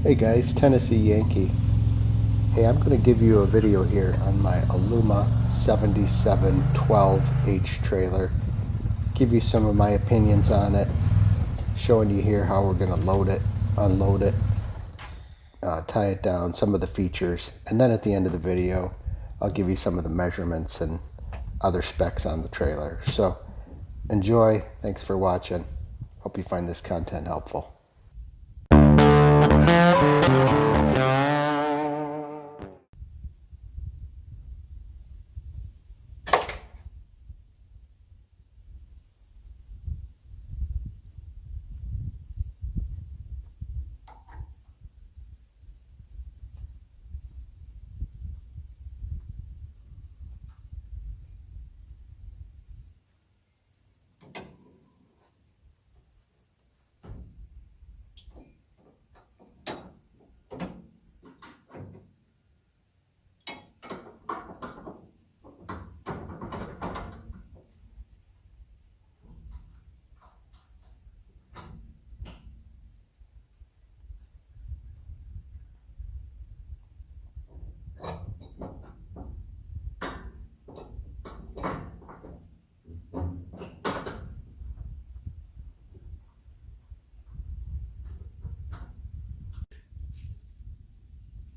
Hey guys, Tennessee Yankee. Hey, I'm going to give you a video here on my Aluma 7712H trailer. Give you some of my opinions on it, showing you here how we're going to load it, unload it, tie it down, some of the features, and then at the end of the video I'll give you some of the measurements and other specs on the trailer. So enjoy, thanks for watching, hope you find this content helpful.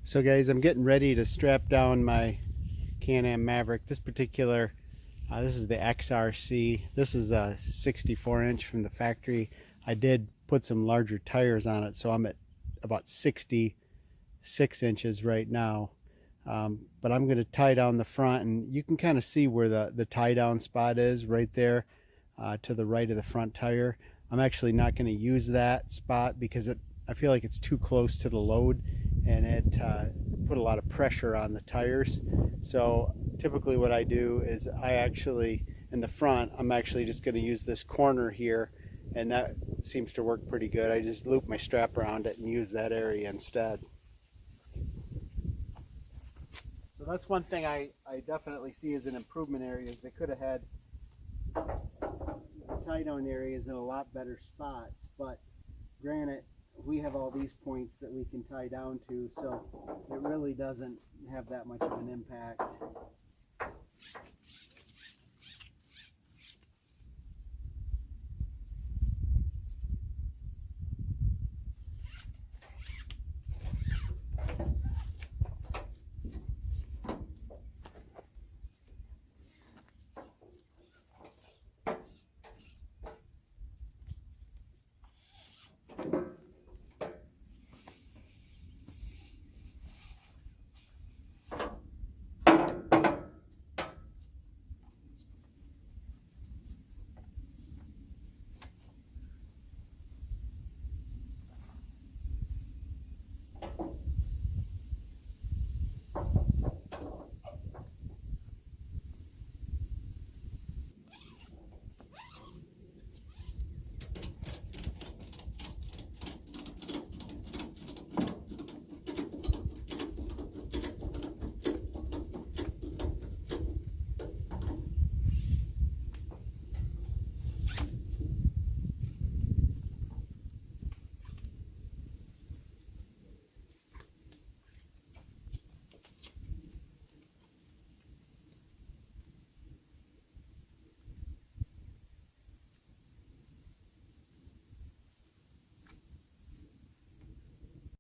So guys, I'm getting ready to strap down my Can-Am Maverick. This particular, this is the XRC. This is a 64 inch from the factory. I did put some larger tires on it, so I'm at about 66 inches right now. But I'm going to tie down the front, and you can kind of see where the tie down spot is right there to the right of the front tire. I'm actually not going to use that spot because I feel like it's too close to the load, and it put a lot of pressure on the tires. So typically what I do is in the front, I'm actually just going to use this corner here, and that seems to work pretty good. I just loop my strap around it and use that area instead. So that's one thing I definitely see as an improvement area, is they could have had the tie down areas in a lot better spots, but granted, we have all these points that we can tie down to, so it really doesn't have that much of an impact.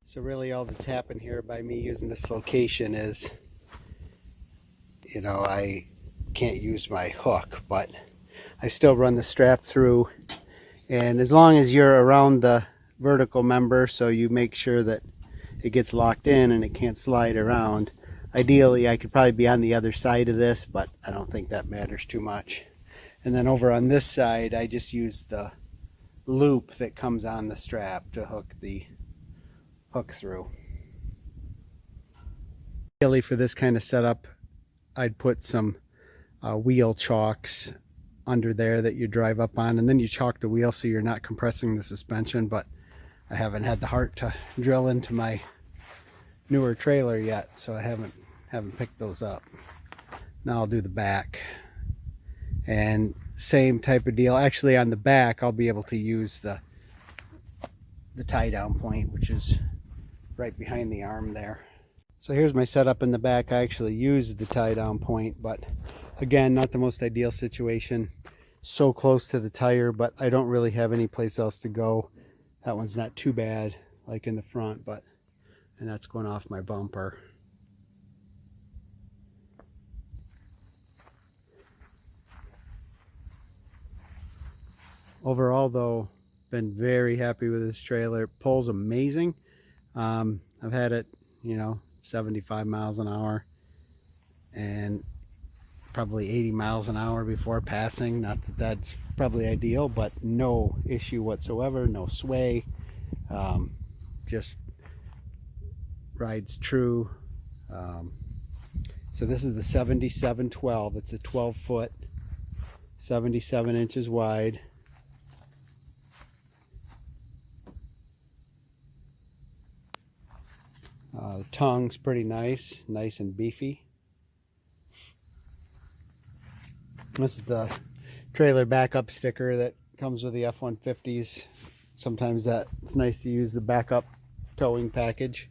So really all that's happened here by me using this location is, I can't use my hook, but I still run the strap through, and as long as you're around the vertical member, so you make sure that it gets locked in and it can't slide around. Ideally, I could probably be on the other side of this, but I don't think that matters too much. And then over on this side, I just use the loop that comes on the strap to hook the hook through. Ideally for this kind of setup, I'd put some wheel chocks under there that you drive up on, and then you chalk the wheel so you're not compressing the suspension, but I haven't had the heart to drill into my newer trailer yet, so I haven't picked those up. Now I'll do the back, and same type of deal. Actually on the back I'll be able to use the tie down point, which is right behind the arm there. So here's my setup in the back. I actually used the tie down point, but again, not the most ideal situation. So close to the tire, but I don't really have any place else to go. That one's not too bad, like in the front, but, and that's going off my bumper. Overall though, been very happy with this trailer. It pulls amazing. I've had it, 75 miles an hour and probably 80 miles an hour before passing. Not that that's probably ideal, but no issue whatsoever, no sway. Just rides true. So this is the 7712. It's a 12 foot, 77 inches wide. The tongue's pretty nice and beefy. This is the trailer backup sticker that comes with the F-150s. Sometimes it's nice to use the backup towing package.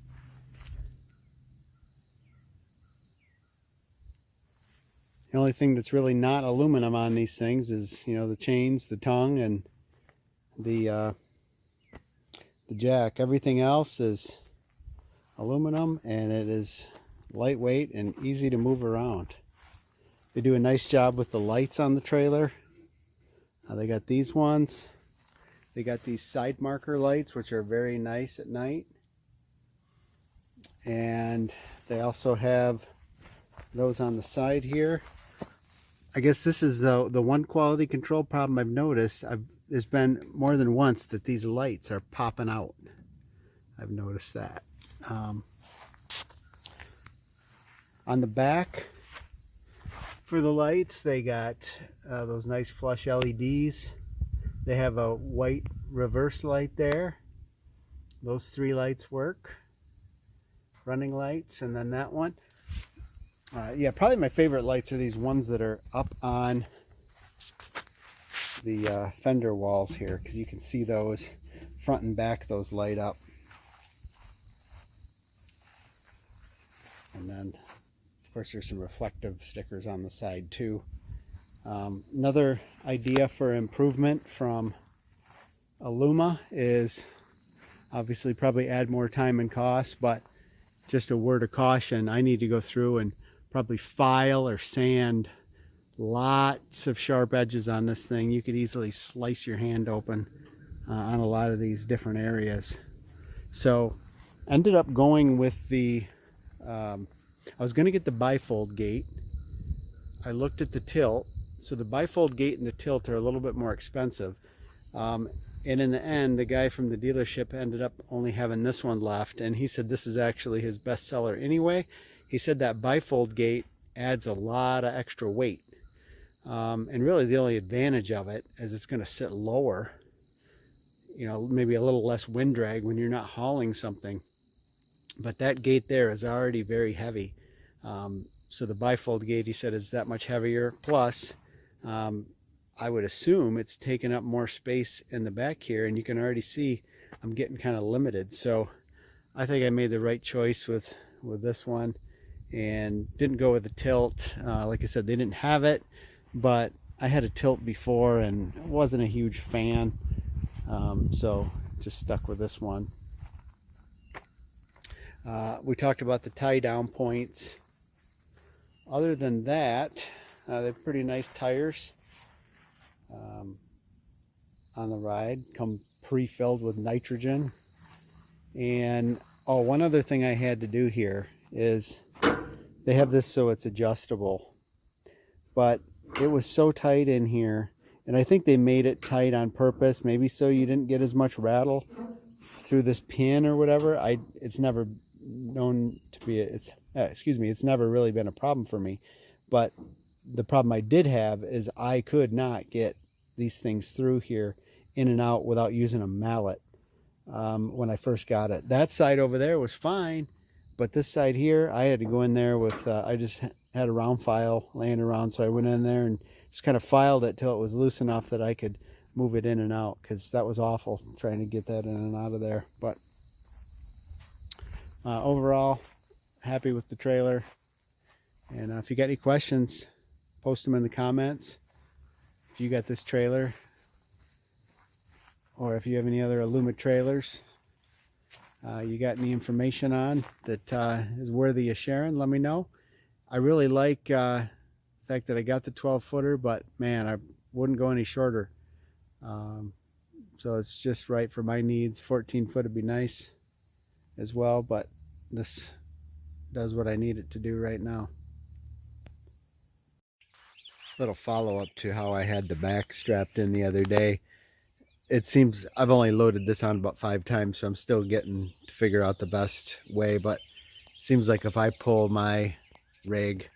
The only thing that's really not aluminum on these things is, the chains, the tongue, and the jack. Everything else is aluminum, and it is lightweight and easy to move around. They do a nice job with the lights on the trailer. They got these ones. They got these side marker lights, which are very nice at night. And they also have those on the side here. I guess this is the one quality control problem I've noticed. There's been more than once that these lights are popping out. I've noticed that. On the back for the lights, they got those nice flush LEDs. They have a white reverse light there. Those three lights work. Running lights, and then that one. Yeah, probably my favorite lights are these ones that are up on the fender walls here, because you can see those front and back, those light up. And then, of course, there's some reflective stickers on the side too. Another idea for improvement from Aluma is obviously probably add more time and cost, but just a word of caution, I need to go through and probably file or sand lots of sharp edges on this thing. You could easily slice your hand open on a lot of these different areas. So ended up going with the I was going to get the bifold gate. I looked at the tilt. So the bifold gate and the tilt are a little bit more expensive. And in the end, the guy from the dealership ended up only having this one left. And he said this is actually his best seller anyway. He said that bifold gate adds a lot of extra weight. And really the only advantage of it is it's going to sit lower. Maybe a little less wind drag when you're not hauling something. But that gate there is already very heavy. So the bifold gate, he said, is that much heavier. Plus, I would assume it's taking up more space in the back here, and you can already see I'm getting kind of limited. So I think I made the right choice with this one, and didn't go with the tilt. Like I said, they didn't have it, but I had a tilt before and wasn't a huge fan. So just stuck with this one. We talked about the tie down points. Other than that, they're pretty nice tires on the ride. Come pre-filled with nitrogen. And one other thing I had to do here is they have this so it's adjustable, but it was so tight in here, and I think they made it tight on purpose, maybe so you didn't get as much rattle through this pin or whatever. It's never known to be it's never really been a problem for me, but the problem I did have is I could not get these things through here in and out without using a mallet when I first got it. That side over there was fine, but this side here I had to go in there with I just had a round file laying around, so I went in there and just kind of filed it till it was loose enough that I could move it in and out, because that was awful trying to get that in and out of there. But Overall, happy with the trailer. And if you got any questions, post them in the comments. If you got this trailer, or if you have any other Aluma trailers you got any information on that is worthy of sharing, let me know. I really like the fact that I got the 12-footer, but man, I wouldn't go any shorter. So it's just right for my needs. 14-foot would be nice as well, but this does what I need it to do right now. Little follow-up to how I had the back strapped in the other day. It seems I've only loaded this on about 5 times, so I'm still getting to figure out the best way, but it seems like if I pull my rig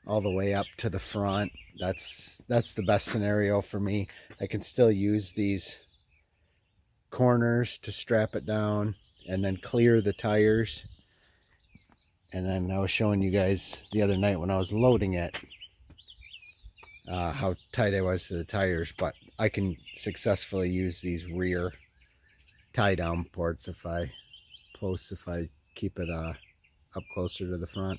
all the way up to the front, that's the best scenario for me. I can still use these corners to strap it down and then clear the tires. And then I was showing you guys the other night when I was loading it how tight I was to the tires, but I can successfully use these rear tie down ports if I keep it up closer to the front.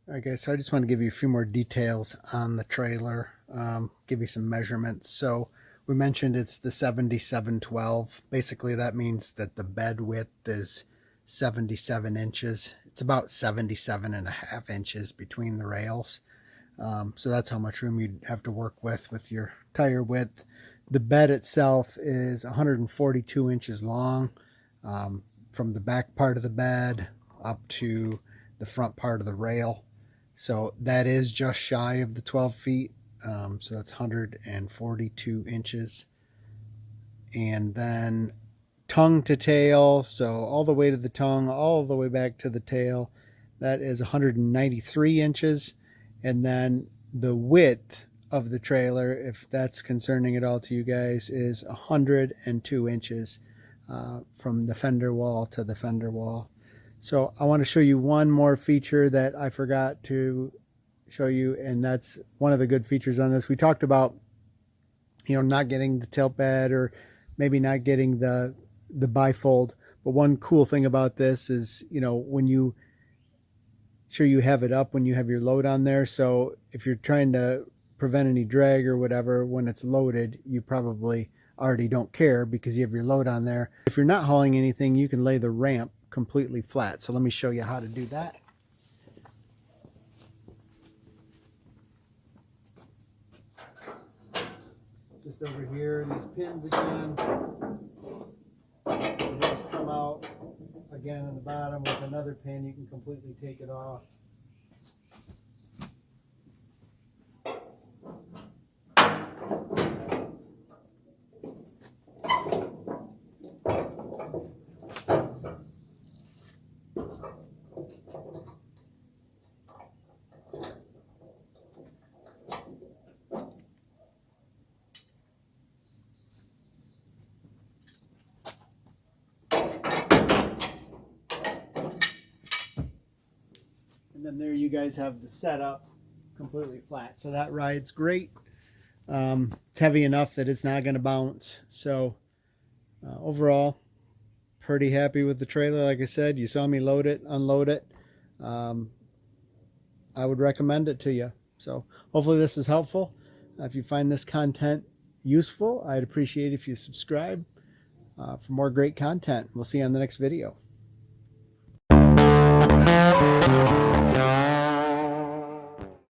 Alright guys, so I just want to give you a few more details on the trailer, give you some measurements. So we mentioned it's the 7712. Basically that means that the bed width is 77 inches. It's about 77.5 inches between the rails. So that's how much room you'd have to work with your tire width. The bed itself is 142 inches long, from the back part of the bed up to the front part of the rail. So that is just shy of the 12 feet. So that's 142 inches. And then tongue to tail, so all the way to the tongue, all the way back to the tail, that is 193 inches. And then the width of the trailer, if that's concerning at all to you guys, is 102 inches from the fender wall to the fender wall. So I want to show you one more feature that I forgot to show you, and that's one of the good features on this. We talked about, not getting the tilt bed or maybe not getting the bifold, but one cool thing about this is, when you have it up when you have your load on there. So if you're trying to prevent any drag or whatever when it's loaded, you probably already don't care because you have your load on there. If you're not hauling anything, you can lay the ramp completely flat. So let me show you how to do that. Just over here, these pins again. So these come out again on the bottom with another pin. You can completely take it off. And then there you guys have the setup. completely flat. So that rides great. It's heavy enough that it's not going to bounce. So overall, pretty happy with the trailer. Like I said, you saw me load it, unload it. I would recommend it to you. So hopefully this is helpful. If you find this content useful, I'd appreciate if you subscribe for more great content. We'll see you on the next video.